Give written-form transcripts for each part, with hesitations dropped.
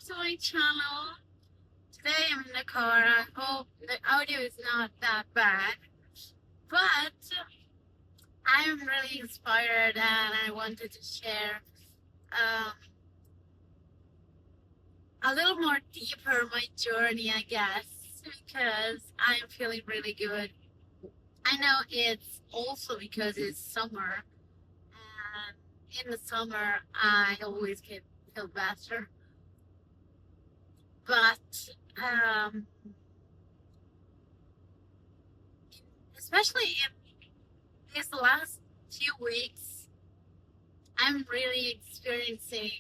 to my channel. Today I'm in the car. I hope the audio is not that bad, but I'm really inspired and I wanted to share um, a little more deeper my journey, I guess, because I'm feeling really good. I know it's also because it's summer, and in the summer I always get feel better, but um, especially in these last few weeks, I'm really experiencing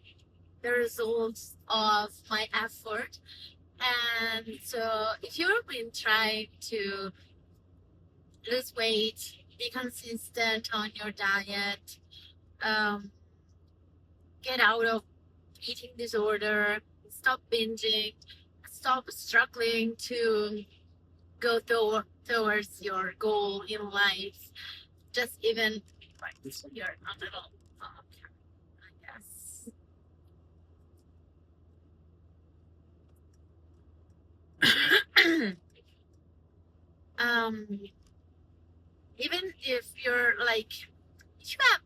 the results of my effort. And so, if you've been trying to lose weight, be consistent on your diet, um, get out of eating disorder, stop binging, stop struggling to go towards your goal in life, just even practice your a little, I guess. um, Even if you're like, if you have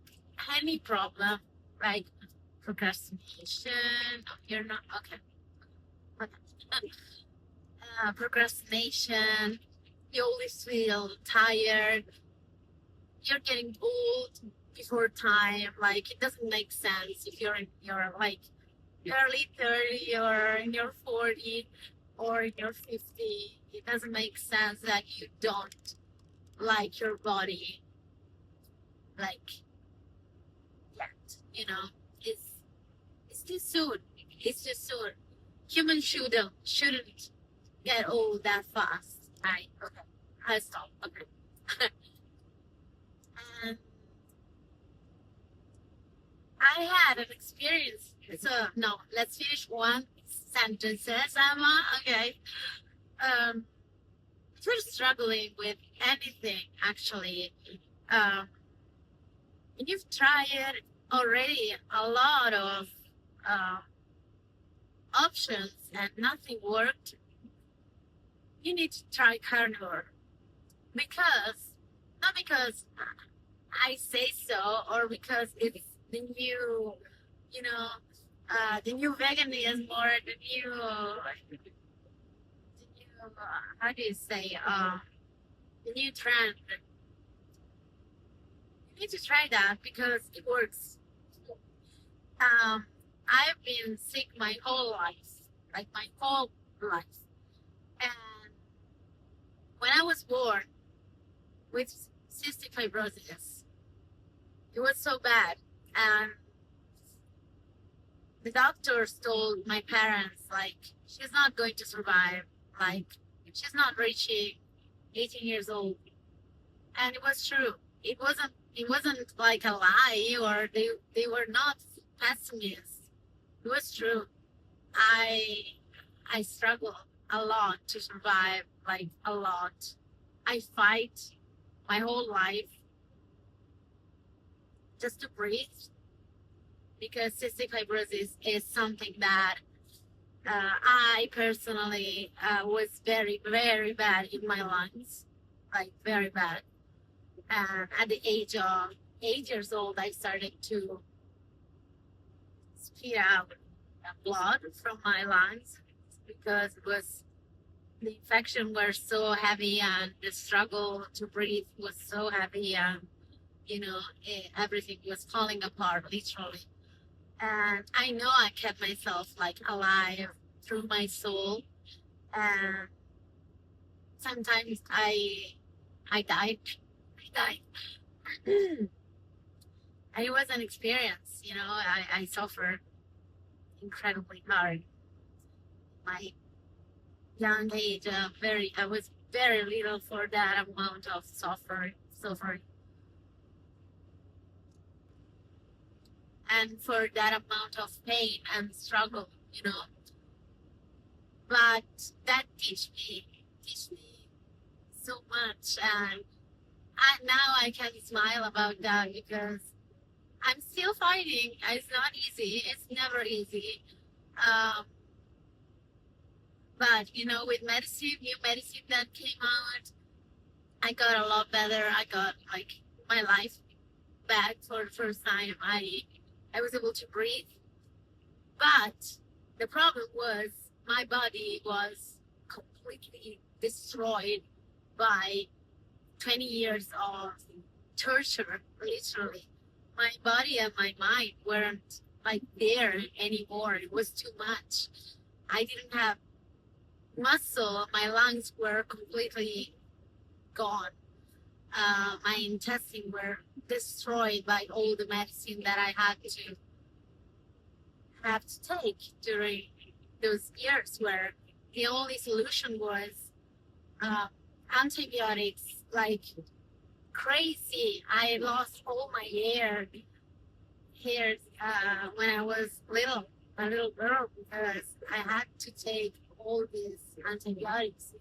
any problem, like procrastination, you're not okay. Okay. Procrastination, you always feel tired, you're getting old before time. Like it doesn't make sense if you're in your like early 30 or in your 40 or in your 50. It doesn't make sense that you don't like your body like yet. You know, it's too soon. It's too soon. Humans shouldn't get old that fast. Okay. I stop. Okay. And I had an experience. So no, let's finish one sentences, Emma. Okay. Um, if you're struggling with anything, actually, um, and you've tried already a lot of uh, options and nothing worked, you need to try carnivore because not because I say so or because it's the new, you know, the new veganism or how do you say, the new trend. You need to try that because it works. Um, I've been sick my whole life, like my whole life, and when I was born with cystic fibrosis, it was so bad, and the doctors told my parents like she's not going to survive, like she's not reaching 18 years old, and it was true. It wasn't like a lie or they were not pessimists. It was true. I i struggle a lot to survive, like a lot. I fight my whole life just to breathe because cystic fibrosis is something that I personally was very, very bad in my lungs, like very bad. And at the age of 8 years old, I started to spit out blood from my lungs because it was the infection was so heavy and the struggle to breathe was so heavy, and everything was falling apart literally. And I know I kept myself like alive through my soul, and sometimes I died. I died. And it was an experience, I suffered incredibly hard. My young age, I was very little for that amount of suffering, and for that amount of pain and struggle, But that teach me so much, and now I can smile about that because I'm still fighting. It's not easy. It's never easy. Um, But with medicine, new medicine that came out, I got a lot better. I got like my life back for the first time. I was able to breathe. But the problem was my body was completely destroyed by 20 years of torture, literally. My body and my mind weren't like there anymore. It was too much. I didn't have muscle. My lungs were completely gone. My intestines were destroyed by all the medicine that I had to take during those years where the only solution was uh, antibiotics like crazy. I lost all my hairs when I was a little girl, because I had to take all these antibiotics,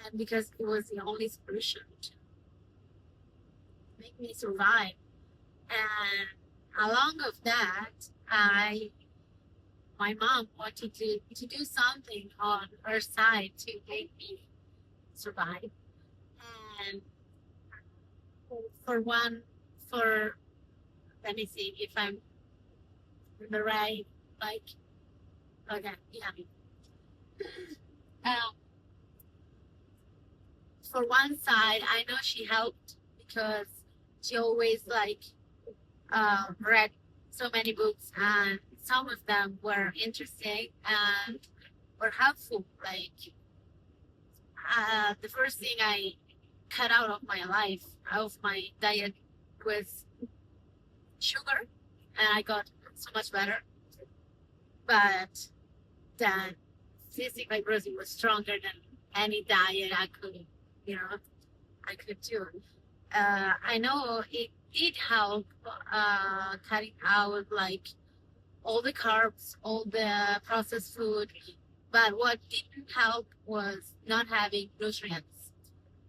and because it was the only solution to make me survive. And along of that, my mom wanted to do something on her side to make me survive. And for one, for let me see if I'm in the right, like, okay, yeah. Um, for one side, I know she helped because she always like read so many books, and some of them were interesting and were helpful. Like the first thing I cut out of my life, of my diet, was sugar, and I got so much better. But then cystic fibrosis was stronger than any diet I could do. I know it did help cutting out like all the carbs, all the processed food, but what didn't help was not having nutrients.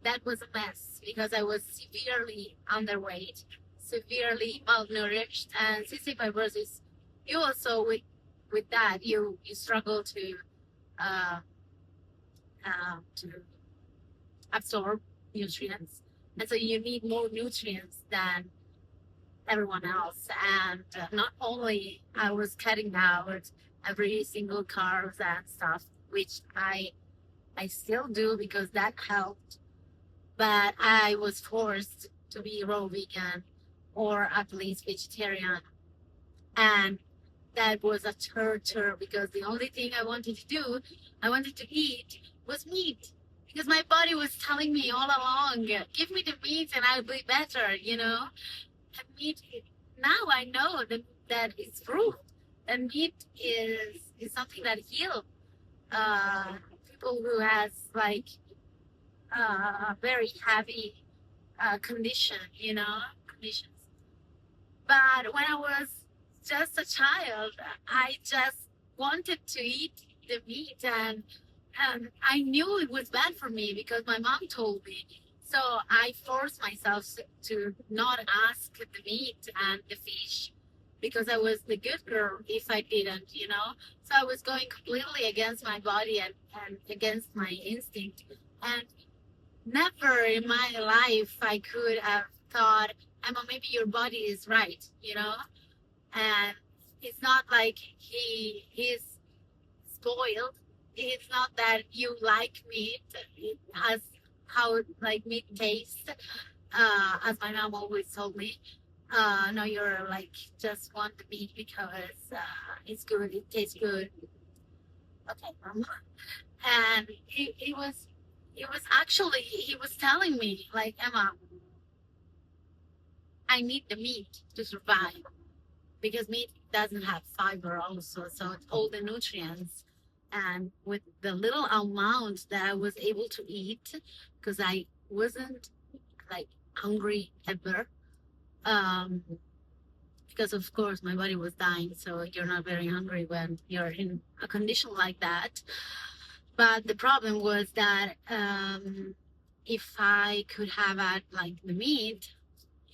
That was a mess because I was severely underweight, severely malnourished, and cystic fibrosis. You also with that you struggle uh, to absorb nutrients, and so you need more nutrients than everyone else. And not only I was cutting out every single carbs and stuff, which I still do because that helped, but I was forced to be raw vegan or at least vegetarian, and that was a torture because the only thing I wanted to do, I wanted to eat, was meat. Because my body was telling me all along, give me the meat and I'll be better, And meat, now I know that it's proved. And meat is something that heals people who has like a very heavy conditions. But when I was just a child, I just wanted to eat the meat, and I knew it was bad for me because my mom told me. So I forced myself to not ask the meat and the fish because I was the good girl if I didn't. So I was going completely against my body and against my instinct. And never in my life I could have thought, Emma, maybe your body is right. And it's not like he's spoiled. It's not that you like meat. It has how like meat tastes, as my mom always told me. No, you're like just want the meat because it's good. It tastes good. Okay, mom. And it was actually he was telling me like, Emma, I need the meat to survive because meat doesn't have fiber also, so it's all the nutrients. And with the little amount that I was able to eat, because I wasn't like hungry ever, um, because of course my body was dying, so you're not very hungry when you're in a condition like that. But the problem was that if I could have had like the meat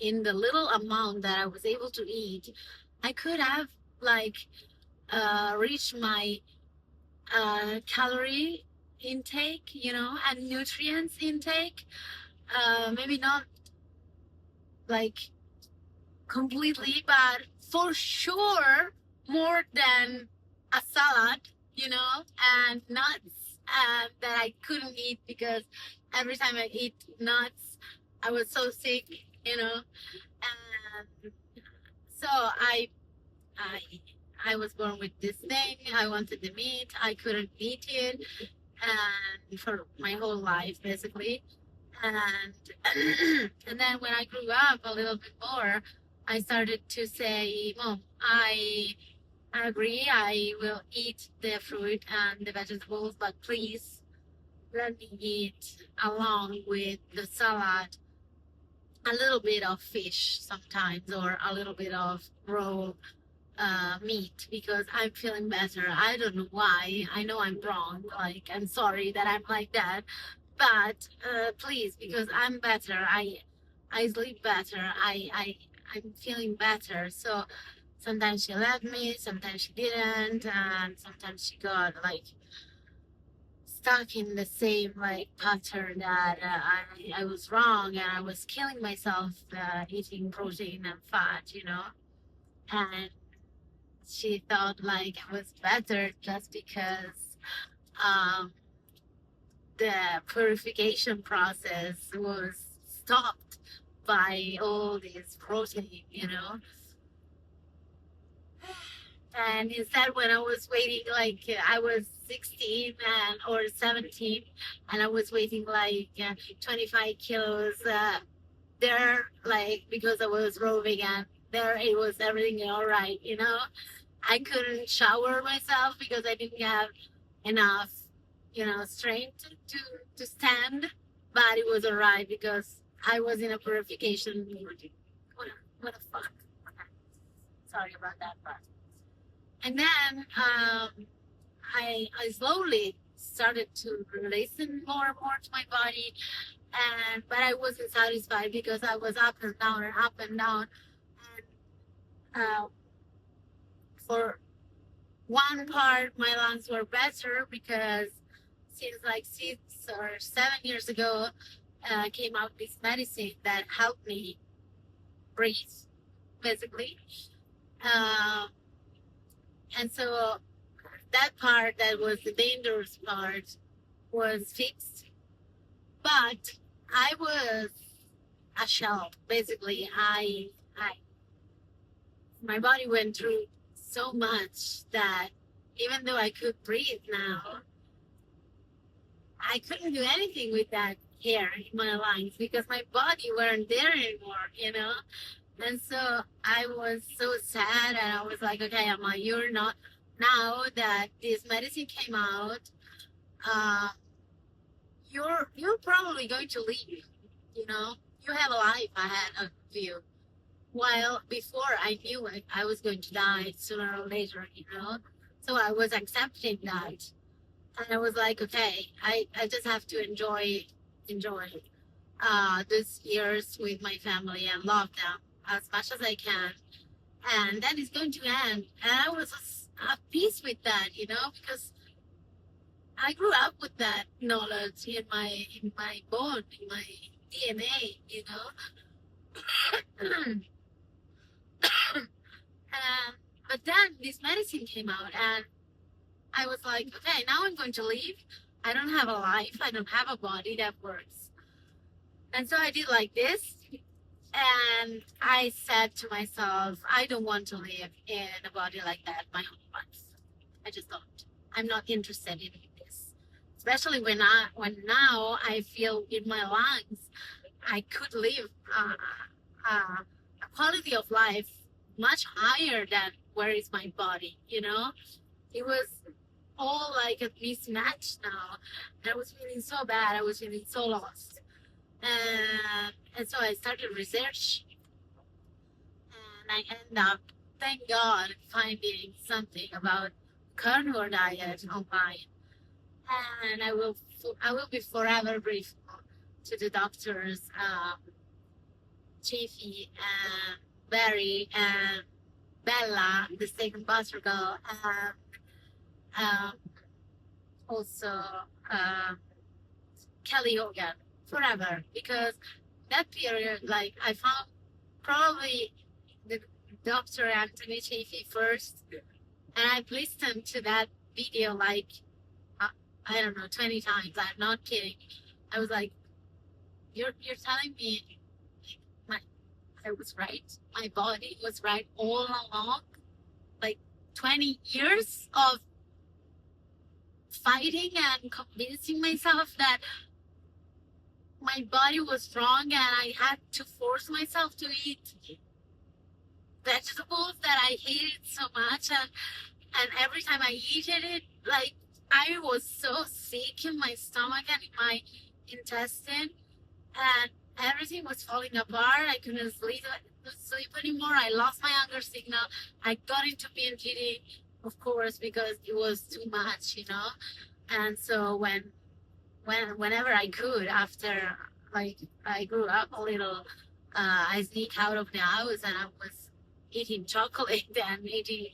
in the little amount that I was able to eat, I could have like reached my calorie intake, and nutrients intake. Maybe not like completely, but for sure more than a salad, and nuts that I couldn't eat because every time I eat nuts, I was so sick, you know. And so I, I was born with this thing. I wanted the meat. I couldn't eat it, and for my whole life, basically. And and then when I grew up a little bit more, I started to say, Mom, I agree, I will eat the fruit and the vegetables, but please let me eat along with the salad a little bit of fish sometimes, or a little bit of raw meat, because I'm feeling better. I don't know why. I know I'm wrong. Like, I'm sorry that I'm like that, but please, because I'm better. I sleep better. I'm feeling better. So sometimes she let me, sometimes she didn't, and sometimes she got like stuck in the same like pattern that I was wrong, and I was killing myself eating protein and fat, and she thought like it was better just because um, the purification process was stopped by all this protein, And instead, when I was waiting, like I was 16 or 17, and I was waiting like 25 kilos there, like because I was raw vegan. There, it was everything all right, I couldn't shower myself because I didn't have enough, strength to stand. But it was alright because I was in a purification. What the fuck? Sorry about that, but and then I slowly started to listen more and more to my body, but I wasn't satisfied because I was up and down and up and down. And for one part, my lungs were better because since like 6 or 7 years ago, came out this medicine that helped me breathe, basically. Um, and so that part that was the dangerous part was fixed, but I was a shell. Basically, I my body went through so much that even though I could breathe now, I couldn't do anything with that hair in my lungs because my body weren't there anymore. And so I was so sad, and I was like, okay, Emma, you're not, now that this medicine came out, uh, you're probably going to leave, you have a life ahead of you. While before I knew it, I was going to die sooner or later. So I was accepting that. And I was like, okay, I just have to enjoy these years with my family and love them as much as I can. And then it's going to end. And I was at peace with that, because I grew up with that knowledge in my bone, in my DNA, and but then this medicine came out, and I was like, okay, now I'm going to leave. I don't have a life. I don't have a body that works. And so I did like this. And I said to myself, I don't want to live in a body like that my whole life. I just don't. I'm not interested in this. Especially when now I feel in my lungs, I could live a quality of life much higher than where is my body, It was all like a mismatch now. And I was feeling so bad. I was feeling so lost. And so I started research, and I end up, thank God, finding something about carnivore diet online. And I will be forever grateful to the doctors, Chiefy and Barry and Bella, the second butter girl, and also um, Kelly Hogan forever, because that period, like I found probably the Dr. Anthony Chaffee first, and I've listened to that video like uh, I don't know 20 times. I'm not kidding. I was like, you're telling me my I was right. My body was right all along. Like 20 years of fighting and convincing myself that my body was wrong and I had to force myself to eat vegetables that I hated so much, and every time I eat it, like I was so sick in my stomach and in my intestine, and everything was falling apart. I couldn't sleep anymore. I lost my hunger signal. I got into binge eating, of course, because it was too much, you know. And so whenever I could, after like I grew up a little, I sneak out of the house and I was eating chocolate and eating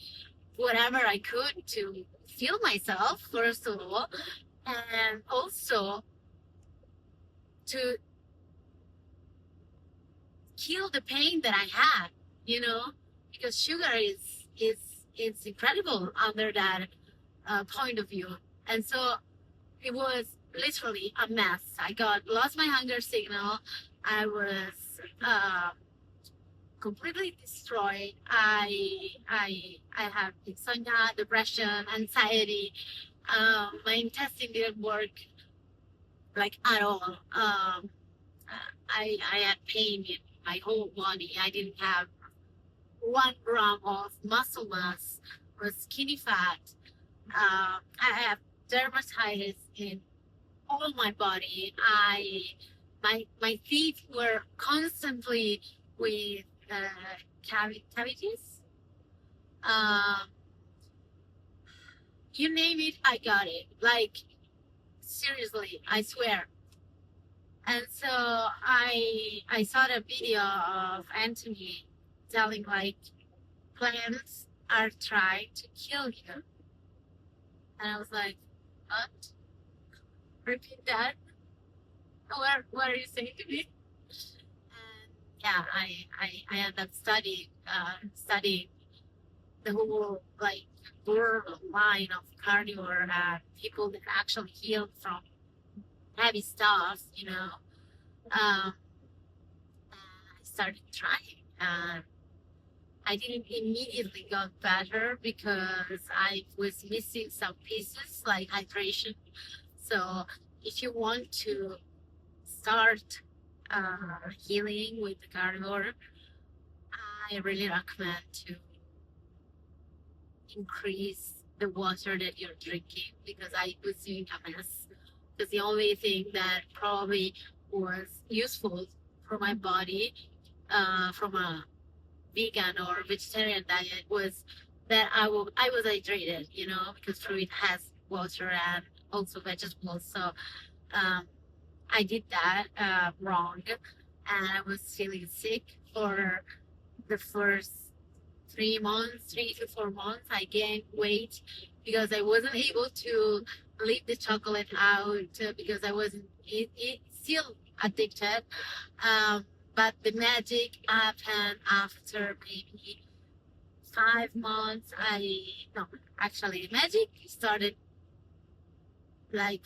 whatever I could to feel myself, first of all, and also to kill the pain that I had, you know, because sugar is it's incredible under that point of view, and so it was literally a mess. I got lost my hunger signal. I was completely destroyed. I have insomnia, depression, anxiety. My intestine didn't work like at all. I had pain in my whole body. I didn't have 1 gram of muscle mass or skinny fat. I have dermatitis in all my body. My teeth were constantly with cavities. Um, you name it, I got it. Like seriously, I swear. And so I saw the video of Anthony telling like plants are trying to kill you, and I was like, what? Repeat that. What are you saying to me? And yeah, I ended up studying the whole like line of carnivore people that actually healed from heavy stuff, you know. I started trying, and I didn't immediately got better because I was missing some pieces like hydration. So if you want to start healing with the carnivore, I really recommend to increase the water that you're drinking, because I was doing a mess. Because the only thing that probably was useful for my body from a vegan or vegetarian diet was that I was hydrated, you know, because fruit has water and also vegetables. So um, I did that wrong, and I was feeling sick for the first 3 months, 3 to 4 months. I gained weight because I wasn't able to leave the chocolate out because I wasn't still addicted. Um, but the magic happened after maybe 5 months. No, actually, the magic started like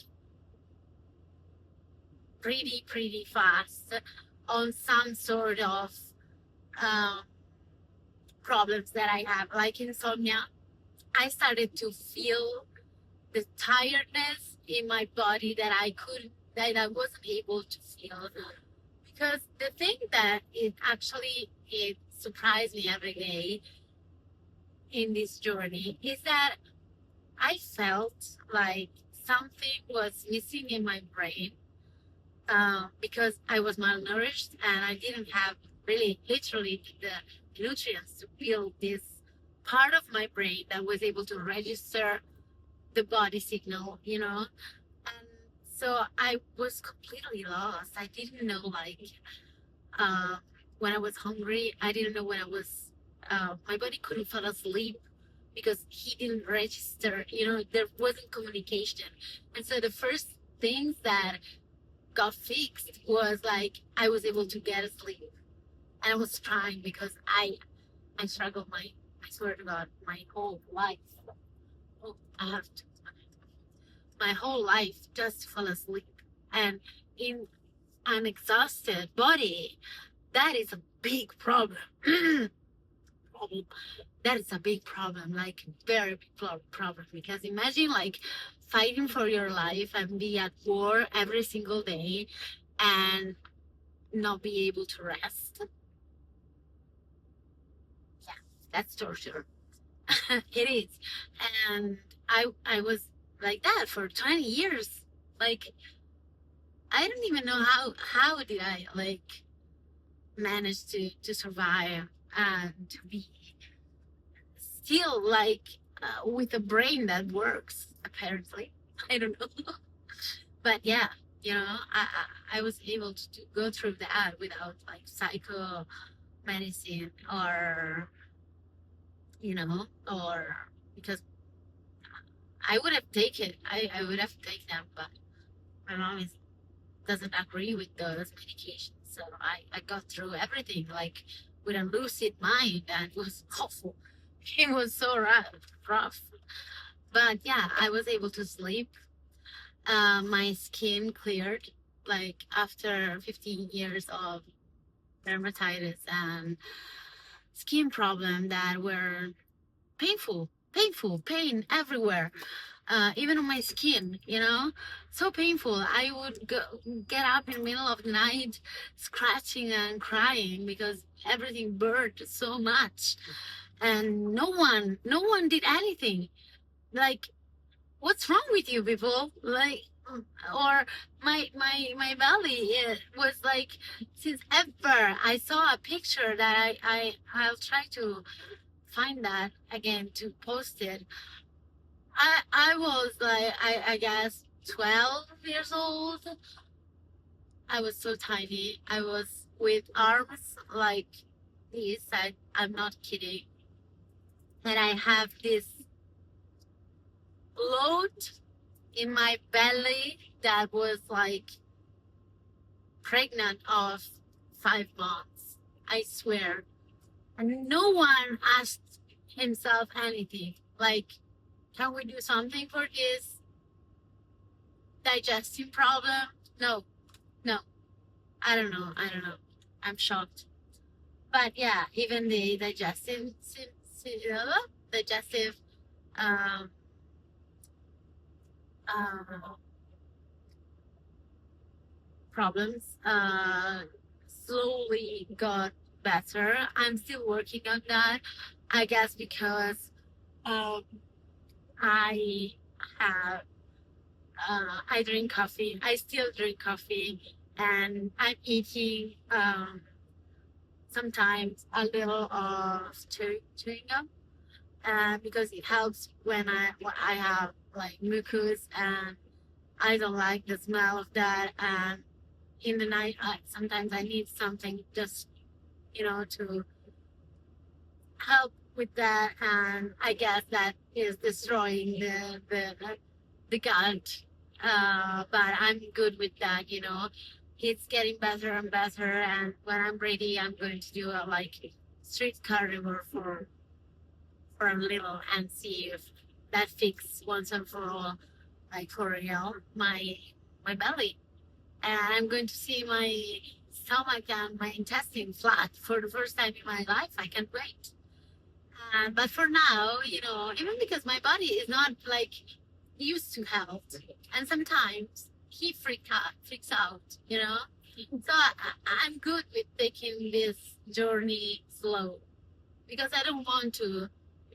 pretty fast on some sort of um, problems that I have, like insomnia. I started to feel the tiredness in my body that I wasn't able to feel. Because the thing that it surprised me every day in this journey is that I felt like something was missing in my brain because I was malnourished and I didn't have really literally the nutrients to build this part of my brain that was able to register the body signal, you know. And so I was completely lost. I didn't know like when I was hungry. I didn't know when I was my body couldn't fall asleep because he didn't register, there wasn't communication. And so the first things that got fixed was like I was able to get asleep. And I was trying because I struggled I swear to God, my whole life. Oh, I have to, my whole life just to fall asleep. And in an exhausted body, that is a big problem. Problem. That is a big problem, like very big problem. Because imagine like fighting for your life and be at war every single day and not be able to rest. Yeah, that's torture. It is. And I was like that for 20 years. Like I don't even know how did I like manage to survive and to be still like with a brain that works apparently. I don't know. But yeah, I was able to go through that without like psycho medicine or or because I would have taken I would have taken them, but my mom doesn't agree with those medications. So I got through everything like with a lucid mind, and it was awful. It was so rough. But yeah, I was able to sleep. My skin cleared like after 15 years of dermatitis and skin problem that were pain everywhere, even on my skin, so painful. I would get up in the middle of the night scratching and crying because everything burned so much, and no one did anything. Like, what's wrong with you people? Like, or my belly, it was like, since ever I saw a picture that I'll try to find that again to post it. I was like, I guess 12 years old. I was so tiny. I was with arms like this. I'm not kidding. And I have this load in my belly that was like pregnant of 5 months. I swear. And no one asked himself anything. Like, can we do something for this digestive problem? No, no. I don't know. I'm shocked. But yeah, even the digestive um, uh, problems slowly got better. I'm still working on that. I guess because um, I have I drink coffee. I still drink coffee, and I'm eating sometimes a little of chewing gum, because it helps when I have like mucus, and I don't like the smell of that. And in the night, sometimes I need something just to help with that, and I guess that is destroying the gut. But I'm good with that. It's getting better and better, and when I'm ready, I'm going to do a like street carnivore for a little and see if that fix once and for all, like for real, my belly. And I'm going to see my stomach and my intestine flat for the first time in my life. I can't wait. But for now, even because my body is not like used to health, and sometimes he freaks out. So I'm good with taking this journey slow, because I don't want to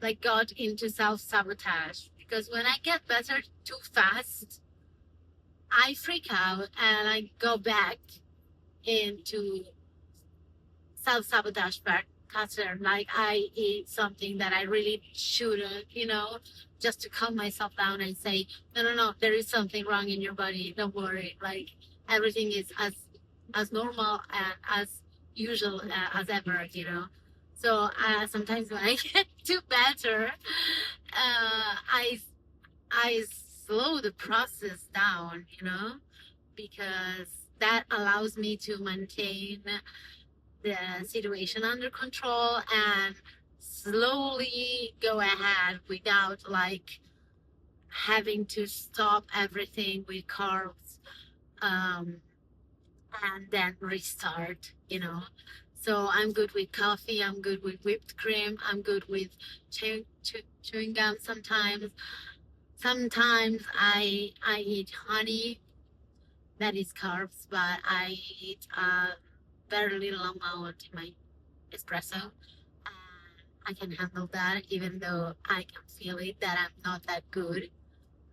like got into self-sabotage, because when I get better too fast, I freak out and I go back into self-sabotage pattern. Like I eat something that I really shouldn't, just to calm myself down and say, no, there is something wrong in your body. Don't worry. Like everything is as normal and as usual as ever. So sometimes when I get to better, I slow the process down, because that allows me to maintain the situation under control and slowly go ahead without like having to stop everything with carbs, um, and then restart. So I'm good with coffee, I'm good with whipped cream, I'm good with chewing gum sometimes. Sometimes I eat honey, that is carbs, but I eat a very little amount in my espresso. I can handle that, even though I can feel it that I'm not that good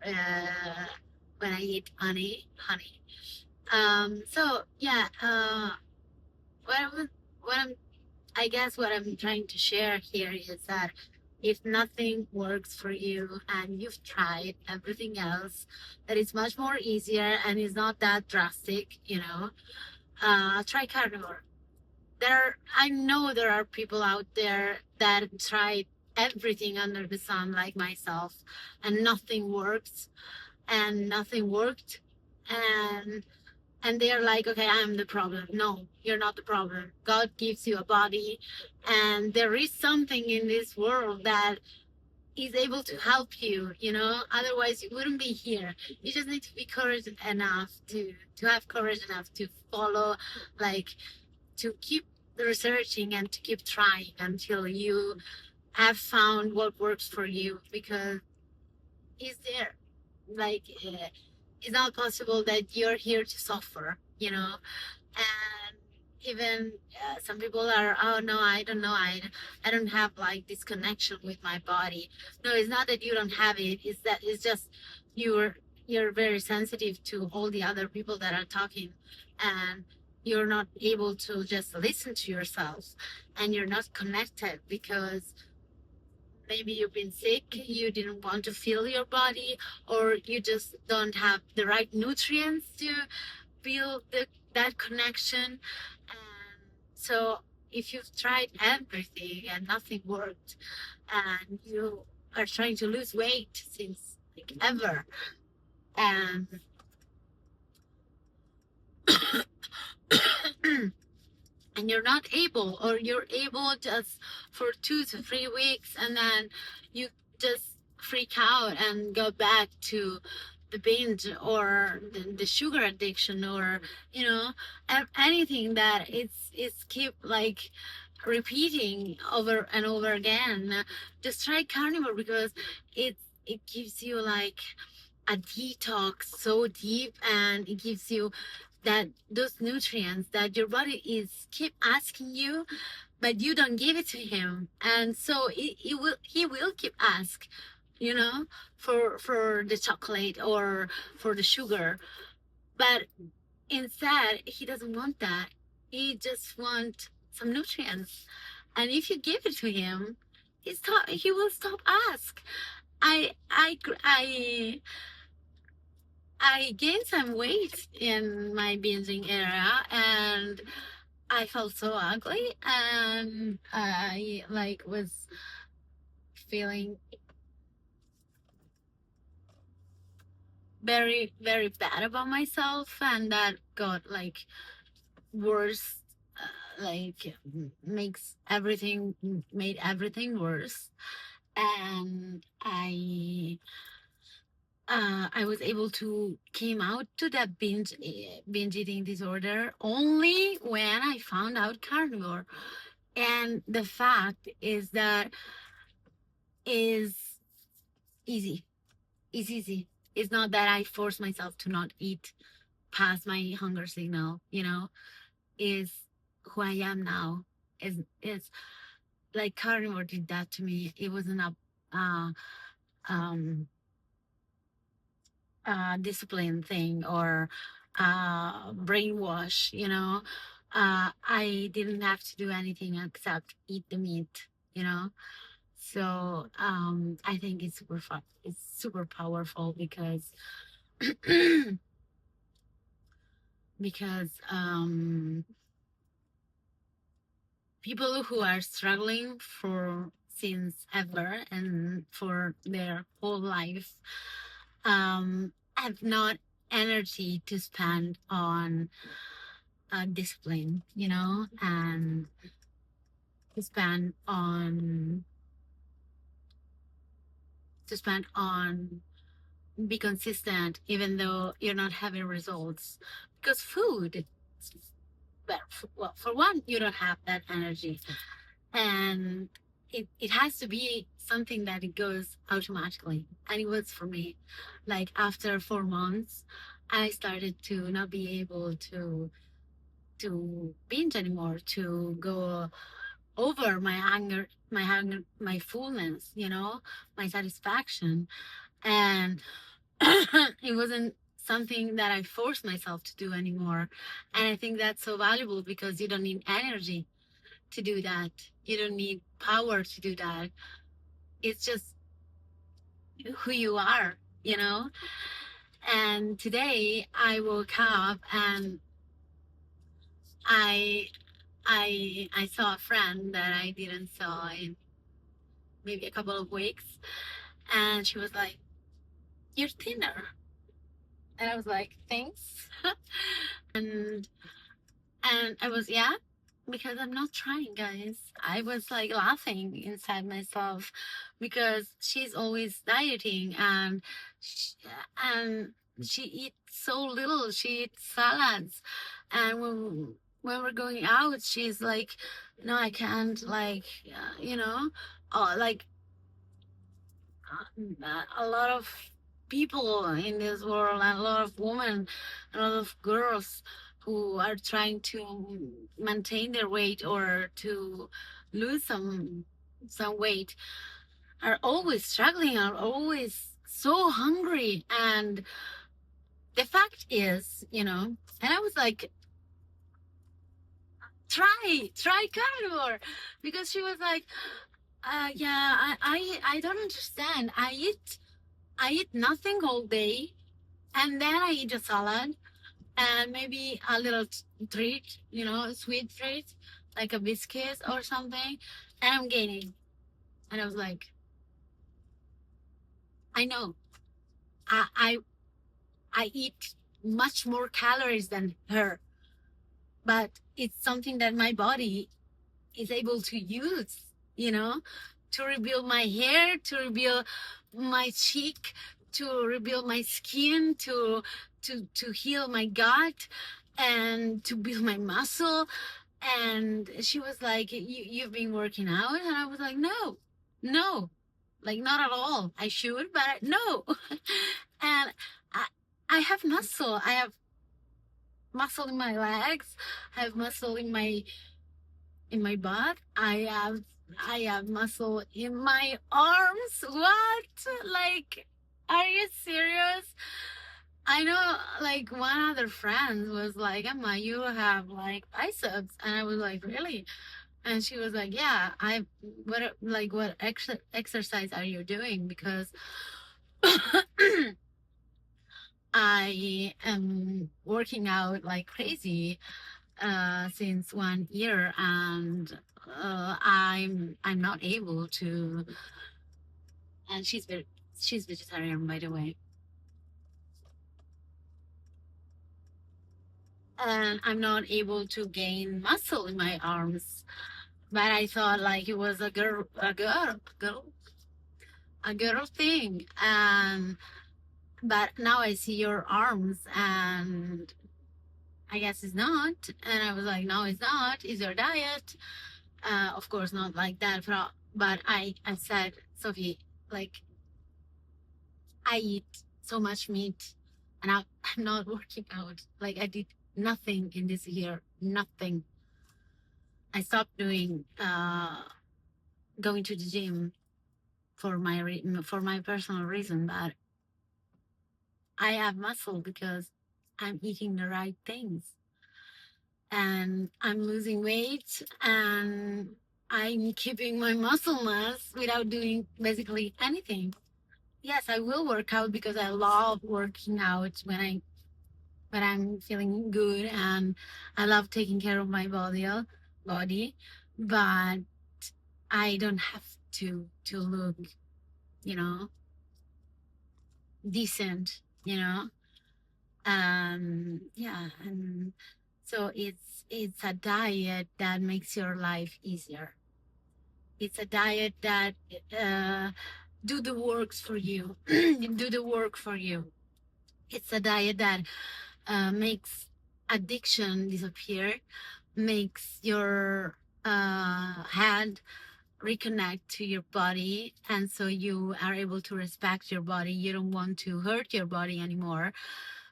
when I eat honey. So yeah, what I'm, what I'm, I guess what I'm trying to share here is that if nothing works for you and you've tried everything else, that is much more easier and is not that drastic, try carnivore. I know there are people out there that tried everything under the sun like myself, and nothing works, and nothing worked, and they're like, okay, I'm the problem. No, you're not the problem. God gives you a body, and there is something in this world that is able to help you. Otherwise you wouldn't be here. You just need to be courage enough to have courage enough to follow, like, to keep researching and to keep trying until you have found what works for you, because it's there. Like, it's not possible that you're here to suffer. And even some people are, oh no, I don't know, I don't have like this connection with my body. No, it's not that you don't have it, it's that it's just you're you're very sensitive to all the other people that are talking, and you're not able to just listen to yourself, and you're not connected because maybe you've been sick, you didn't want to feel your body, or you just don't have the right nutrients to feel that connection. And so if you've tried everything and nothing worked, and you are trying to lose weight since like ever, and and you're not able, or you're able just for 2 to 3 weeks, and then you just freak out and go back to the binge or the sugar addiction, or anything that it's keep like repeating over and over again. Just try carnivore, because it gives you like a detox so deep, and it gives you that those nutrients that your body is keep asking you, but you don't give it to him, and so he will keep ask, you know for the chocolate or for the sugar. But instead he doesn't want that. He just want some nutrients, and if you give it to him, he will stop ask. I i i I gained some weight in my binging era, and I felt so ugly, and I like was feeling very, very bad about myself, and that got like worse. Like makes everything made everything worse, and I was able to came out to that binge eating disorder only when I found out carnivore. And the fact is that is easy. It's easy. It's not that I force myself to not eat past my hunger signal. Is who I am now. Is like carnivore did that to me. It wasn't a uh, um discipline thing or brainwash. I didn't have to do anything except eat the meat. So I think it's super powerful, because because people who are struggling for since ever and for their whole life have not energy to spend on discipline, and to spend on to spend on be consistent even though you're not having results, because food, well, for one, you don't have that energy, and it has to be something that it goes automatically, and it was for me. Like after 4 months, I started to not be able to binge anymore, to go over my fullness, my satisfaction. And it wasn't something that I forced myself to do anymore. And I think that's so valuable, because you don't need energy to do that. You don't need power to do that. It's just who you are, you know? And today I woke up and I I saw a friend that I didn't saw in maybe a couple of weeks, and she was like, "You're thinner." And I was like, "Thanks." and And I was, yeah, because I'm not trying, guys. I was like laughing inside myself, because she's always dieting, and she eats so little. She eats salads. And when we're going out, she's like, no, I can't, like, like a lot of people in this world, and a lot of women, a lot of girls who are trying to maintain their weight or to lose some weight, are always struggling, are always so hungry. And the fact is, and I was like, try carnivore, because she was like, yeah, I don't understand. I eat nothing all day, and then I eat a salad and maybe a little treat, a sweet treat, like a biscuit or something, and I'm gaining. And I was like, I know, I I, I eat much more calories than her, but it's something that my body is able to use, you know, to rebuild my hair, to rebuild my cheek, to rebuild my skin, to heal my gut, and to build my muscle. And she was like, you've been working out? And I was like, no, like not at all. I should, but no. And I, I have muscle. I have muscle in my legs. I have muscle in my butt. I have muscle in my arms. What? Like, are you serious? I know, like, one other friend was like, Emma, you have like biceps. And I was like, really? And she was like, yeah, what exercise are you doing? Because I am working out like crazy since 1 year, and I'm not able to. And she's vegetarian, by the way, and I'm not able to gain muscle in my arms. But I thought like it was a girl thing, and but now I see your arms, and I guess it's not. And I was like, no, it's not. It's your diet. Of course, not like that. But I said, Sophie, like, I eat so much meat, and I'm not working out. Like, I did nothing in this year, nothing. I stopped doing going to the gym for my personal reason, but I have muscle because I'm eating the right things, and I'm losing weight, and I'm keeping my muscle mass without doing basically anything. Yes, I will work out because I love working out when I'm feeling good, and I love taking care of my body. but I don't have to look, you know, decent, you know. Yeah, and so it's a diet that makes your life easier. It's a diet that uh, do the works for you, do the work for you. It's a diet that makes addiction disappear, makes your head reconnect to your body, and so you are able to respect your body. You don't want to hurt your body anymore,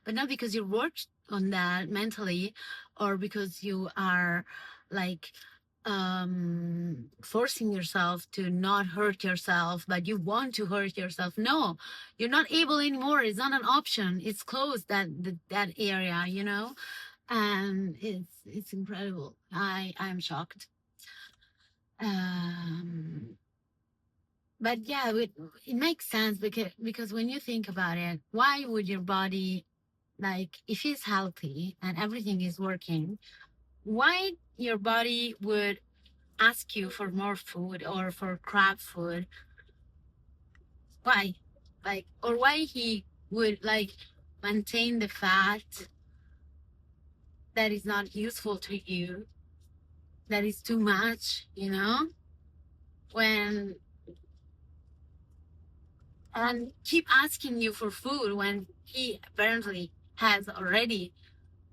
but not because you worked on that mentally, or because you are like forcing yourself to not hurt yourself, but you want to hurt yourself. No, you're not able anymore. It's not an option. It's closed, that area, you know. And it's incredible. I'm shocked. um but yeah, it makes sense, because when you think about it, why would your body, like, if it's healthy and everything is working, why your body would ask you for more food or for crab food? Why? Like, or why he would like maintain the fat that is not useful to you, that is too much, you know, when, and keep asking you for food when he apparently has already,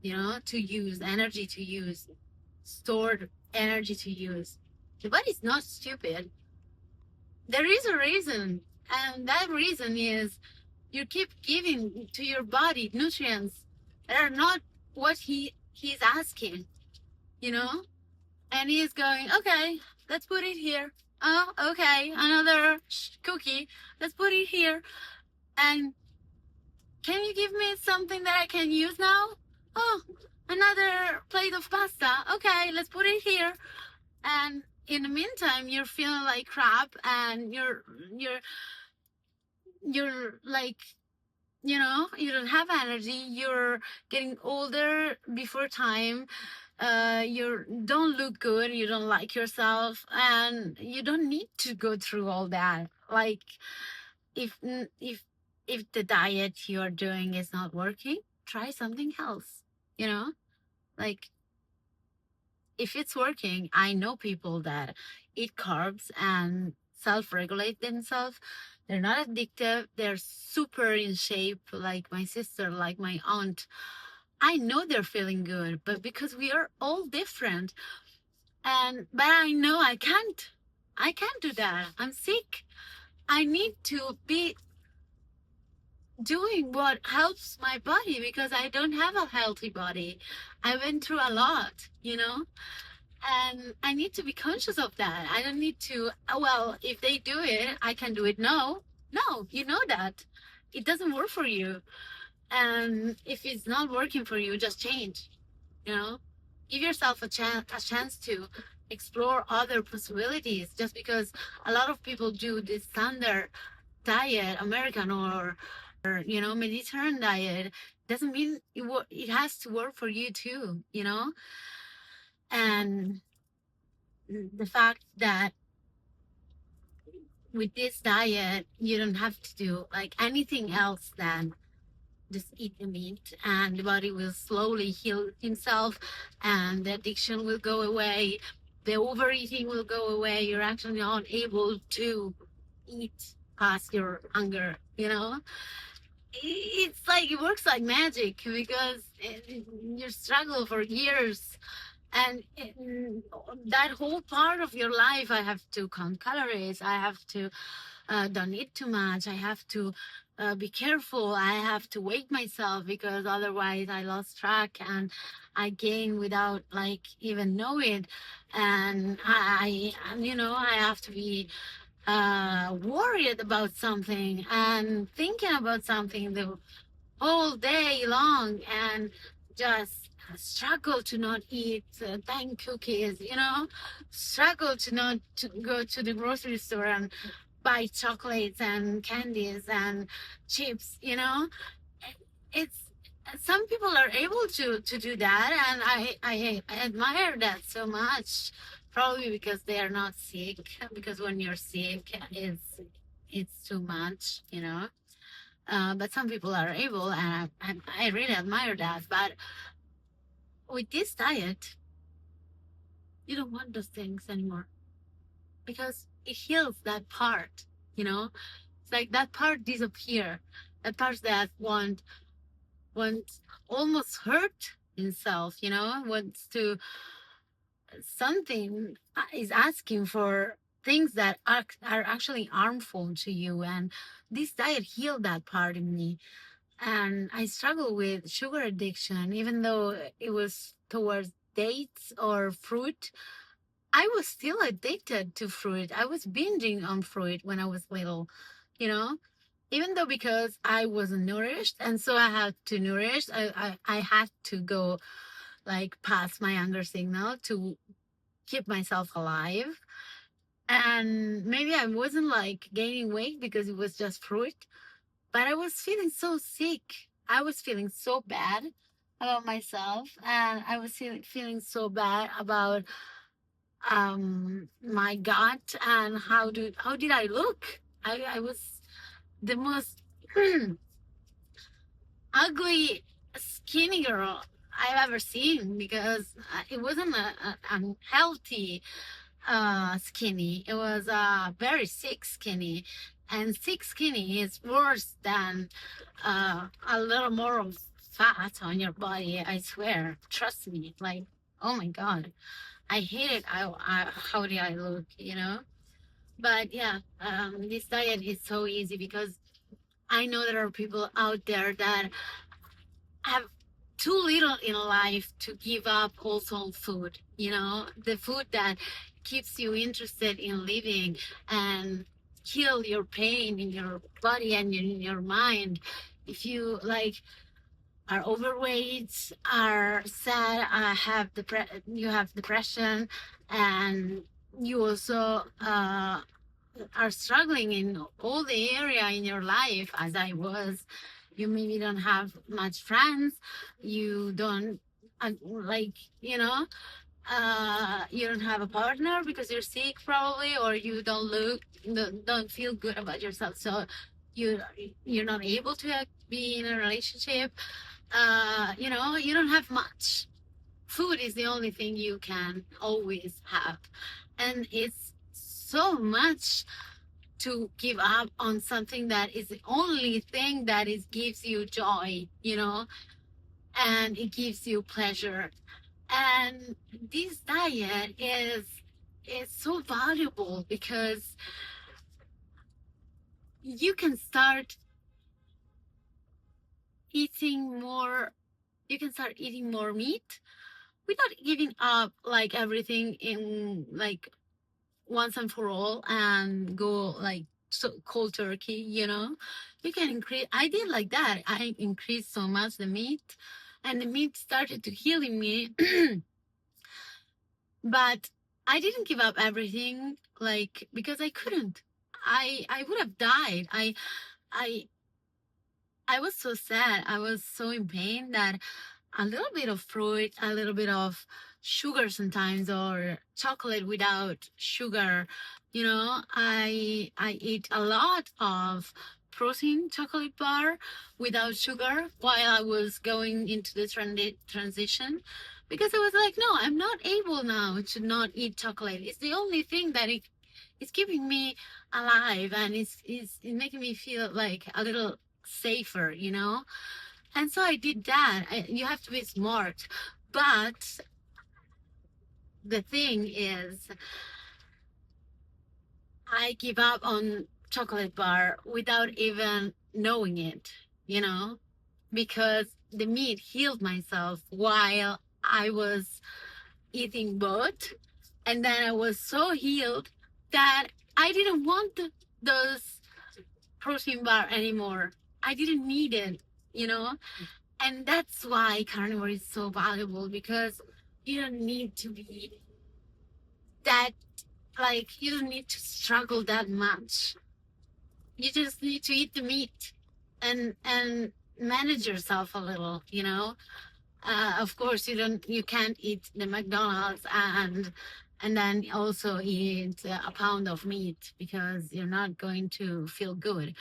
you know, to use energy, to use stored energy, to use. The body's not stupid. There is a reason, and that reason is you keep giving to your body nutrients that are not what he's asking, you know. And he's going, okay, let's put it here. Oh, okay, another cookie, let's put it here. And can you give me something that I can use now? Oh, another plate of pasta. Okay, let's put it here. And in the meantime, you're feeling like crap, and you're like, you know, you don't have energy. You're getting older before time. You don't look good. You don't like yourself, and you don't need to go through all that. Like, if if if the diet you're doing is not working, try something else, you know. Like, if it's working, I know people that eat carbs and self-regulate themselves. They're not addictive, they're super in shape, like my sister, like my aunt. I know they're feeling good, but because we are all different, and but I know I can't do that. I'm sick. I need to be doing what helps my body, because I don't have a healthy body. I went through a lot, you know, and I need to be conscious of that. I don't need to, oh, well, if they do it, I can do it. No, no, you know that. It doesn't work for you. And if it's not working for you, just change, you know, give yourself a chance to explore other possibilities. Just because a lot of people do this standard diet, American or you know, Mediterranean diet, doesn't mean it has to work for you too, you know. And the fact that with this diet you don't have to do like anything else than just eat the meat, and the body will slowly heal himself, and the addiction will go away, the overeating will go away. You're actually not able to eat past your hunger, you know. It's like it works like magic, because you struggle for years, and that whole part of your life, I have to count calories, I have to don't eat too much, I have to be careful, I have to weigh myself, because otherwise I lost track and I gain without like even knowing. And you know, I have to be worried about something and thinking about something the whole day long, and just struggle to not eat 10 cookies, you know, struggle to not to go to the grocery store and buy chocolates and candies and chips, you know. It's some people are able to do that, and I admire that so much probably because they are not sick. Because when you're sick, it's too much, you know. But some people are able, and I really admire that. But with this diet, you don't want those things anymore because it heals that part, you know. It's like that part disappear, that part that wants almost hurt himself, you know, wants to something is asking for things that are actually harmful to you, and this diet healed that part in me. And I struggle with sugar addiction, even though it was towards dates or fruit. I was still addicted to fruit. I was binging on fruit when I was little, you know, even though because I wasn't nourished, and so I had to nourish. I had to go like past my hunger signal to keep myself alive. And maybe I wasn't like gaining weight because it was just fruit, but I was feeling so sick. I was feeling so bad about myself, and I was feeling so bad about my gut and how did I look. I was the most ugly skinny girl I've ever seen because it wasn't a unhealthy skinny. It was very sick skinny, and sick skinny is worse than a little more of fat on your body. I swear, trust me. Like, oh my god, I hate it. How do I look? You know. But yeah, this diet is so easy because I know there are people out there that have too little in life to give up wholesome food, you know, the food that keeps you interested in living and kill your pain in your body and in your mind. If you like are overweight, are sad, you have depression, and you also are struggling in all the area in your life as I was. You maybe don't have much friends, you don't like, you know, you don't have a partner because you're sick probably, or you don't feel good about yourself, so you you're not able to be in a relationship. You know, you don't have much. Food is the only thing you can always have, and it's so much to give up on something that is the only thing that is gives you joy, you know, and it gives you pleasure. And this diet is so valuable because you can start eating more you can start eating more meat without giving up like everything in like once and for all and go like so cold turkey, you know. You can increase. I did like that. I increased so much the meat, and the meat started to healing me. But I didn't give up everything, like, because I couldn't. I would have died. I I was so sad. I was so in pain that a little bit of fruit, a little bit of sugar sometimes, or chocolate without sugar. You know, I eat a lot of protein chocolate bar without sugar while I was going into the transition, because I was like, no, I'm not able now to not eat chocolate. It's the only thing that it's keeping me alive, and it's making me feel like a little safer, you know. And so I did that. You have to be smart. But the thing is, I give up on chocolate bar without even knowing it, you know, because the meat healed myself while I was eating both. And then I was so healed that I didn't want those protein bar anymore. I didn't need it, you know. And that's why carnivore is so valuable, because you don't need to be that, like, you don't need to struggle that much. You just need to eat the meat and manage yourself a little, you know. Of course, you can't eat the McDonald's and and then also eat a pound of meat because you're not going to feel good.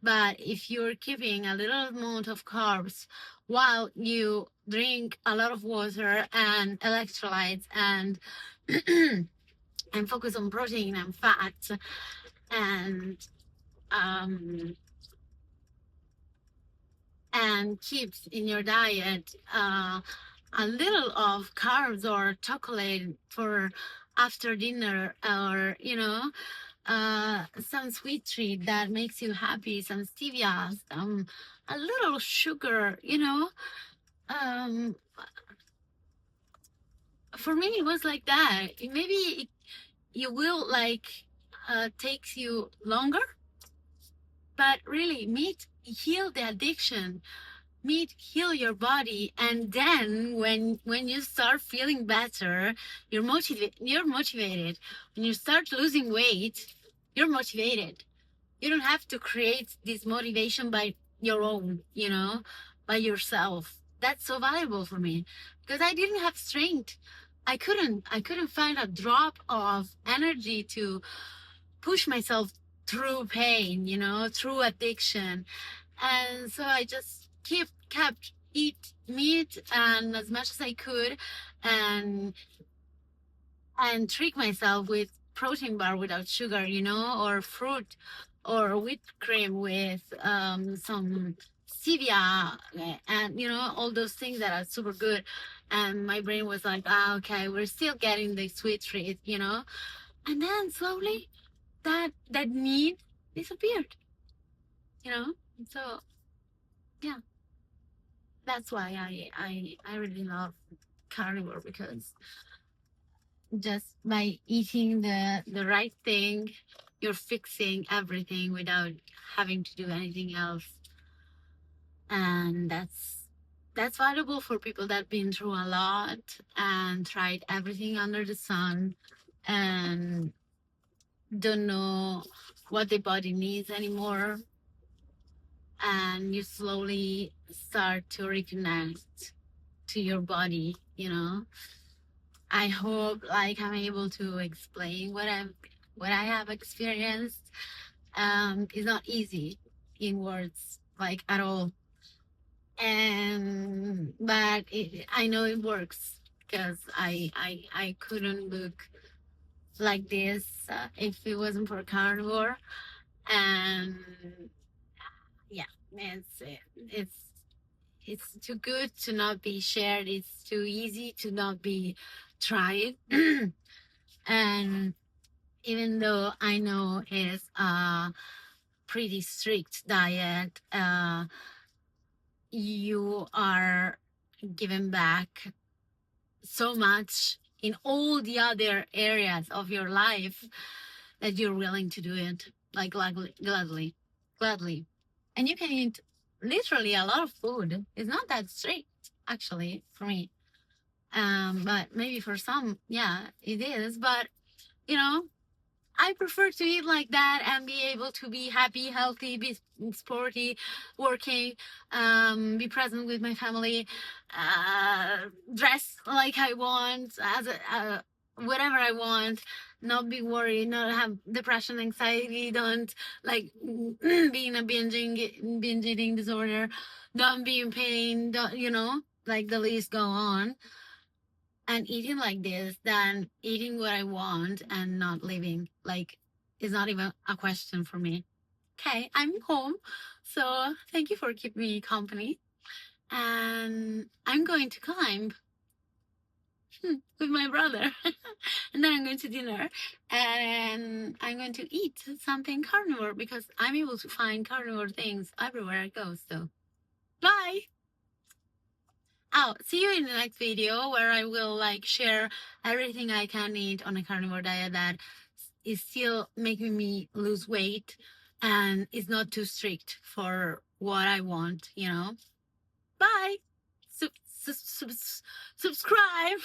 But if you're keeping a little amount of carbs while you drink a lot of water and electrolytes and and focus on protein and fat and um, and keeps in your diet a little of carbs or chocolate for after dinner, or some sweet treat that makes you happy, some stevia, a little sugar, um for me it was like that. Maybe you will like takes you longer, but really meat heal the addiction, meat heal your body, and then when you start feeling better, you're motivated. When you start losing weight, you're motivated. You don't have to create this motivation by your own, by yourself. That's so valuable for me because I didn't have strength. I couldn't find a drop of energy to push myself through pain, through addiction. And so I just kept eat meat and as much as I could, and trick myself with protein bar without sugar, or fruit or whipped cream with some stevia, and all those things that are super good. And my brain was like, okay, we're still getting the sweet treat, and then slowly that need disappeared, you know. So yeah, that's why I really love carnivore, because just by eating the right thing, you're fixing everything without having to do anything else. And that's valuable for people that have been through a lot and tried everything under the sun and don't know what their body needs anymore. And you slowly start to reconnect to your body, I hope like I'm able to explain what I have experienced. It's not easy in words, like at all. And but I know it works because I couldn't look like this if it wasn't for carnivore. And yeah, it's it's too good to not be shared. It's too easy to not be tried. And even though I know it's a pretty strict diet, you are given back so much in all the other areas of your life that you're willing to do it, like gladly. And you can eat literally a lot of food. It's not that strict, actually, for me. But maybe for some, yeah, it is. But you know, I prefer to eat like that and be able to be happy, healthy, be sporty, working, be present with my family, dress like I want, whatever I want, not be worried, not have depression, anxiety, don't like be in a binge eating disorder, don't be in pain, don't, like the list go on. And eating like this than eating what I want and not living. Like, is not even a question for me. Okay, I'm home. So thank you for keeping me company. And I'm going to climb with my brother. And then I'm going to dinner. And I'm going to eat something carnivore because I'm able to find carnivore things everywhere I go. So, bye. Oh, see you in the next video where I will like share everything I can eat on a carnivore diet that is still making me lose weight and is not too strict for what I want, Bye. Subscribe.